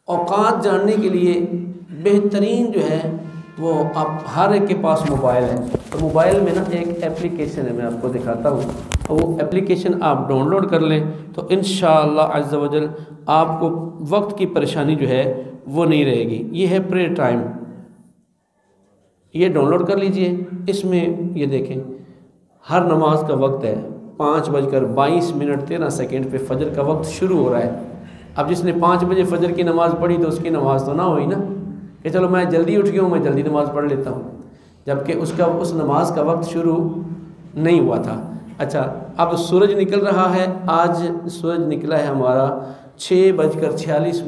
اوقات جاننے کے لیے بہترین جو ہے وہ آپ ہر ایک کے پاس موبائل ہے، تو موبائل میں نا ایک اپلیکیشن ہے، میں آپ کو دکھاتا ہوں، وہ اپلیکیشن آپ ڈاؤن لوڈ کر لیں تو انشاءاللہ عز و جل آپ کو وقت کی پریشانی جو ہے وہ نہیں رہے گی۔ یہ ہے پریئر ٹائم، یہ ڈاؤن لوڈ کر لیجئے۔ اس میں یہ دیکھیں ہر نماز کا وقت ہے، 5:22 پہ فجر کا وقت شروع ہو رہا ہے۔ اب جس نے 5 بجے فجر کی نماز پڑھی تو اس کی نماز تو نہ ہوئی نا، کہ چلو میں جلدی اٹھ گیا ہوں، میں جلدی نماز پڑھ لیتا ہوں، جبکہ اس نماز کا وقت شروع نہیں ہوا تھا۔ اچھا، اب سورج نکل رہا ہے، آج سورج نکلا ہے ہمارا 6:46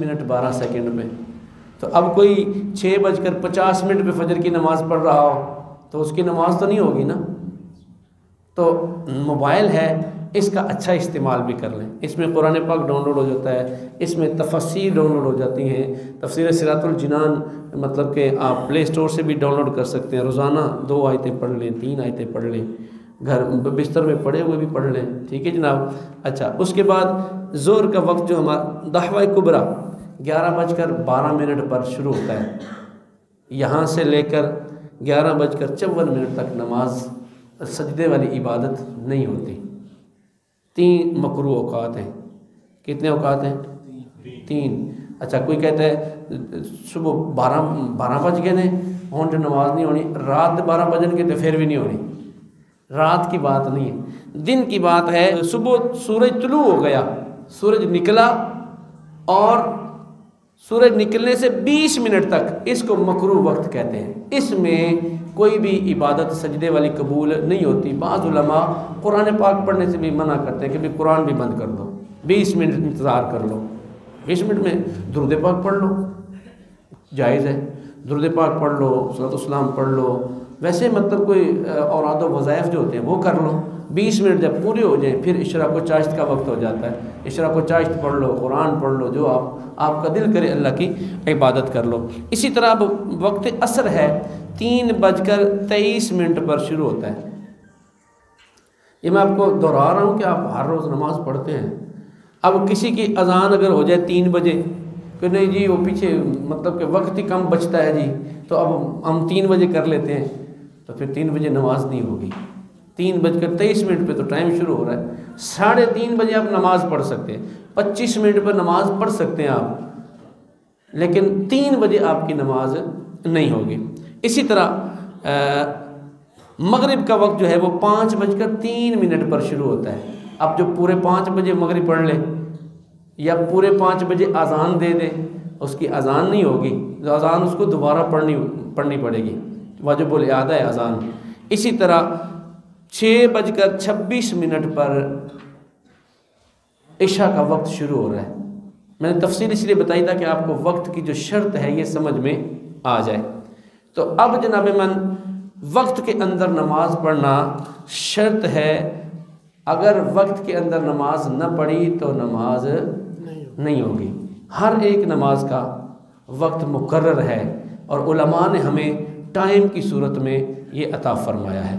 پہ، تو اب کوئی 6:50 پہ فجر کی نماز پڑھ رہا ہو تو اس کی نماز تو نہیں ہوگی نا۔ تو موبائل ہے، اس کا اچھا استعمال بھی کر لیں۔ اس میں قرآن پاک ڈاؤن لوڈ ہو جاتا ہے، اس میں تفاسیر ڈاؤن لوڈ ہو جاتی ہیں، تفسیر صراط الجنان مطلب کہ آپ پلے اسٹور سے بھی ڈاؤن لوڈ کر سکتے ہیں۔ روزانہ 2 آیتیں پڑھ لیں، 3 آیتیں پڑھ لیں، گھر بستر میں پڑے ہوئے بھی پڑھ لیں، ٹھیک ہے جناب۔ اچھا، اس کے بعد ظہر کا وقت جو ہمارا دعویٰ کبریٰ 11:12 پر شروع ہوتا ہے، یہاں سے لے کر 11:54 تک نماز سجدے والی عبادت نہیں ہوتی۔ 3 مکروہ اوقات ہیں۔ کتنے اوقات ہیں؟ 3۔ اچھا، کوئی کہتا ہے صبح 12 بج گئے نے ہوں جو نماز نہیں ہونی، رات 12 بجن کے تو پھر بھی نہیں ہونی۔ رات کی بات نہیں ہے، دن کی بات ہے۔ صبح سورج طلوع ہو گیا، سورج نکلا، اور سورج نکلنے سے 20 منٹ تک اس کو مکروہ وقت کہتے ہیں۔ اس میں کوئی بھی عبادت سجدے والی قبول نہیں ہوتی۔ بعض علماء قرآن پاک پڑھنے سے بھی منع کرتے ہیں کہ بھی قرآن بھی بند کر دو، 20 منٹ انتظار کر لو، 20 منٹ میں درود پاک پڑھ لو، جائز ہے، درود پاک پڑھ لو، صلاۃ والسلام پڑھ لو، ویسے مطلب کوئی اوراد و وظائف جو ہوتے ہیں وہ کر لو۔ 20 منٹ جب پورے ہو جائیں پھر اشراق و چاشت کا وقت ہو جاتا ہے، اشراق و چاشت پڑھ لو، قرآن پڑھ لو، جو آپ کا دل کرے اللہ کی عبادت کر لو۔ اسی طرح اب وقت عصر ہے، 3:23 پر شروع ہوتا ہے۔ یہ میں آپ کو دہرا رہا ہوں کہ آپ ہر روز نماز پڑھتے ہیں۔ اب کسی کی اذان اگر ہو جائے 3 بجے کہ نہیں جی وہ پیچھے مطلب کہ وقت ہی کم بچتا ہے جی، تو اب ہم 3 بجے کر لیتے ہیں، تو پھر 3 بجے نماز نہیں ہوگی۔ 3:23 پہ تو ٹائم شروع ہو رہا ہے، 3:30 بجے آپ نماز پڑھ سکتے ہیں، 25 منٹ پر نماز پڑھ سکتے ہیں آپ، لیکن 3 بجے آپ کی نماز نہیں ہوگی۔ اسی طرح مغرب کا وقت جو ہے وہ 5:03 پر شروع ہوتا ہے۔ اب جو پورے 5 بجے مغرب پڑھ لے یا پورے 5 بجے اذان دے دے، اس کی اذان نہیں ہوگی، اذان اس کو دوبارہ پڑھنی پڑے گی، واجب الاعادہ ہے اذان۔ اسی طرح 6:26 پر عشاء کا وقت شروع ہو رہا ہے۔ میں نے تفصیل اس لیے بتائی تھا کہ آپ کو وقت کی جو شرط ہے یہ سمجھ میں آ جائے۔ تو اب جناب من وقت کے اندر نماز پڑھنا شرط ہے، اگر وقت کے اندر نماز نہ پڑھی تو نماز نہیں ہوگی۔ ہر ایک نماز کا وقت مقرر ہے، اور علماء نے ہمیں ٹائم کی صورت میں یہ عطا فرمایا ہے۔